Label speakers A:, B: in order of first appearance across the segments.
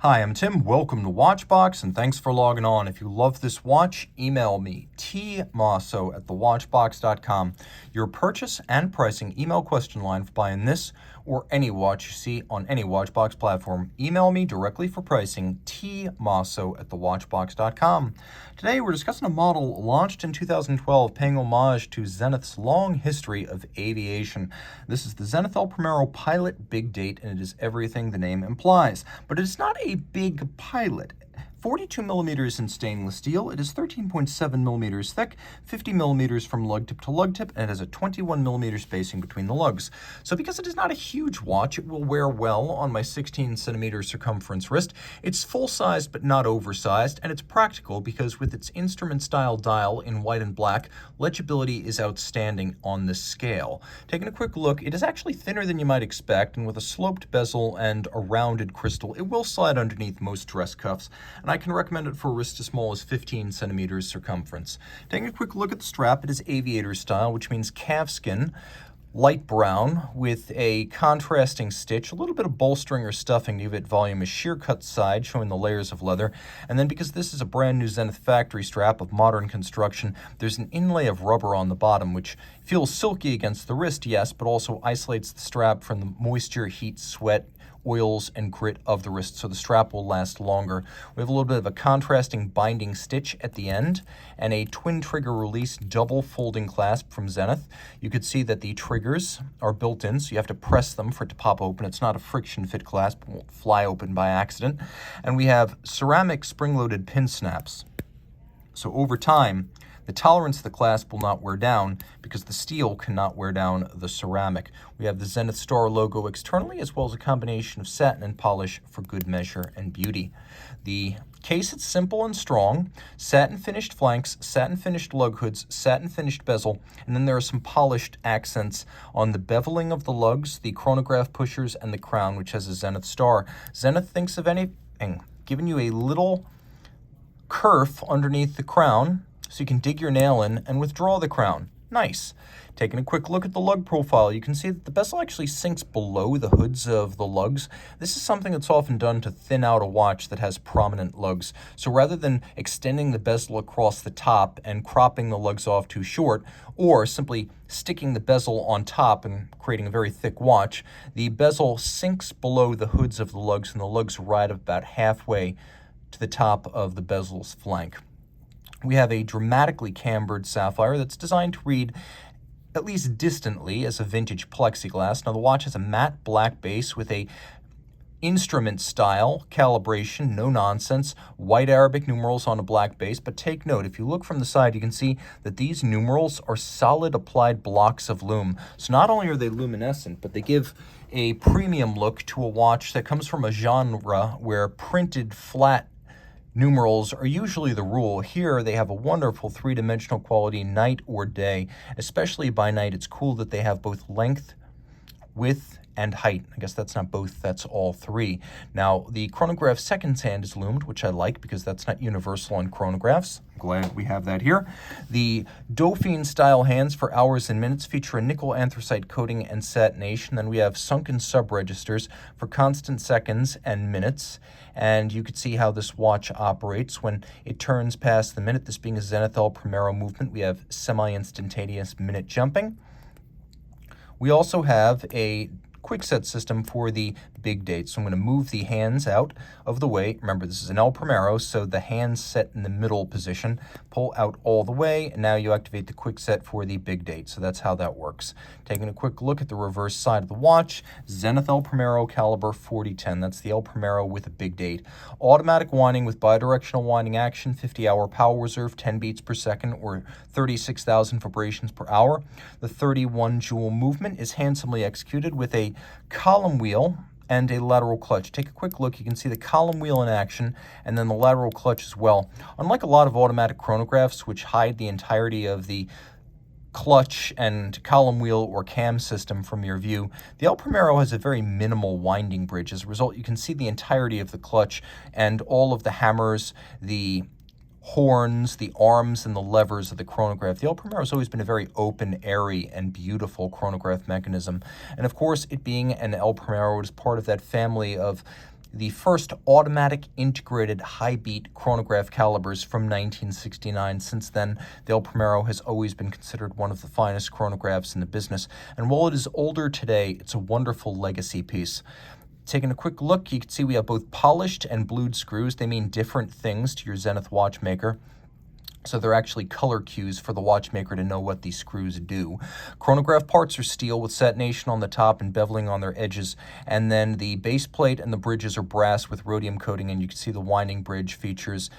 A: Hi, I'm Tim. Welcome to Watchbox, and thanks for logging on. If you love this watch, email me, tmosso@thewatchbox.com. Your purchase and pricing email question line for buying this or any watch you see on any Watchbox platform. Email me directly for pricing, tmosso@thewatchbox.com. Today, we're discussing a model launched in 2012, paying homage to Zenith's long history of aviation. This is the Zenith El Primero Pilot Big Date, and it is everything the name implies. But it is not a big pilot. 42 millimeters in stainless steel. It is 13.7 millimeters thick, 50 millimeters from lug tip to lug tip, and it has a 21 millimeter spacing between the lugs. So because it is not a huge watch, it will wear well on my 16 centimeter circumference wrist. It's full-sized but not oversized, and it's practical because with its instrument-style dial in white and black, legibility is outstanding on this scale. Taking a quick look, it is actually thinner than you might expect, and with a sloped bezel and a rounded crystal, it will slide underneath most dress cuffs. And I can recommend it for a wrist as small as 15 centimeters circumference. Taking a quick look at the strap, it is aviator style, which means calfskin, light brown with a contrasting stitch, a little bit of bolstering or stuffing to give it volume, a sheer cut side showing the layers of leather. And then because this is a brand new Zenith factory strap of modern construction, there's an inlay of rubber on the bottom, which feels silky against the wrist, yes, but also isolates the strap from the moisture, heat, sweat, oils, and grit of the wrist, so the strap will last longer. We have a little bit of a contrasting binding stitch at the end and a twin trigger release double folding clasp from Zenith. You could see that the triggers are built in, so you have to press them for it to pop open. It's not a friction fit clasp, it won't fly open by accident. And we have ceramic spring-loaded pin snaps. So over time, the tolerance of the clasp will not wear down because the steel cannot wear down the ceramic. We have the Zenith Star logo externally, as well as a combination of satin and polish for good measure and beauty. The case is simple and strong, satin finished flanks, satin finished lug hoods, satin finished bezel, and then there are some polished accents on the beveling of the lugs, the chronograph pushers, and the crown, which has a Zenith Star. Zenith thinks of anything, giving you a little kerf underneath the crown, so you can dig your nail in and withdraw the crown. Nice. Taking a quick look at the lug profile, you can see that the bezel actually sinks below the hoods of the lugs. This is something that's often done to thin out a watch that has prominent lugs. So rather than extending the bezel across the top and cropping the lugs off too short, or simply sticking the bezel on top and creating a very thick watch, the bezel sinks below the hoods of the lugs, and the lugs ride about halfway to the top of the bezel's flank. We have a dramatically cambered sapphire that's designed to read, at least distantly, as a vintage plexiglass. Now the watch has a matte black base with a instrument style calibration, no nonsense, white Arabic numerals on a black base. But take note, if you look from the side, you can see that these numerals are solid applied blocks of lume. So not only are they luminescent, but they give a premium look to a watch that comes from a genre where printed flat numerals are usually the rule. Here, they have a wonderful three-dimensional quality night or day. Especially by night, it's cool that they have both length, width, and height. I guess that's not both, that's all three. Now, the chronograph seconds hand is loomed, which I like because that's not universal on chronographs. I'm glad we have that here. The Dauphine style hands for hours and minutes feature a nickel anthracite coating and satination. Then we have sunken sub-registers for constant seconds and minutes. And you could see how this watch operates when it turns past the minute. This being a Zenith El Primero movement, we have semi-instantaneous minute jumping. We also have a quick set system for the big date. So I'm going to move the hands out of the way. Remember, this is an El Primero, so the hands set in the middle position. Pull out all the way, and now you activate the quick set for the big date. So that's how that works. Taking a quick look at the reverse side of the watch, Zenith El Primero caliber 4010. That's the El Primero with a big date. Automatic winding with bidirectional winding action, 50-hour power reserve, 10 beats per second, or 36,000 vibrations per hour. The 31 jewel movement is handsomely executed with a column wheel and a lateral clutch. Take a quick look. You can see the column wheel in action and then the lateral clutch as well. Unlike a lot of automatic chronographs, which hide the entirety of the clutch and column wheel or cam system from your view, the El Primero has a very minimal winding bridge. As a result, you can see the entirety of the clutch and all of the hammers, the horns, the arms, and the levers of the chronograph. The El Primero has always been a very open, airy, and beautiful chronograph mechanism. And of course, it being an El Primero, it is part of that family of the first automatic integrated high-beat chronograph calibers from 1969. Since then, the El Primero has always been considered one of the finest chronographs in the business, and while it is older today, it's a wonderful legacy piece. Taking a quick look, you can see we have both polished and blued screws. They mean different things to your Zenith watchmaker. So they're actually color cues for the watchmaker to know what these screws do. Chronograph parts are steel with satination on the top and beveling on their edges. And then the base plate and the bridges are brass with rhodium coating, and you can see the winding bridge features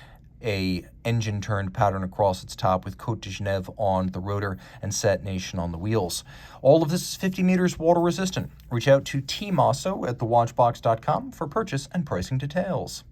A: a engine-turned pattern across its top with Côte de Genève on the rotor and satination on the wheels. All of this is 50 meters water resistant. Reach out to Team Mosso at thewatchbox.com for purchase and pricing details.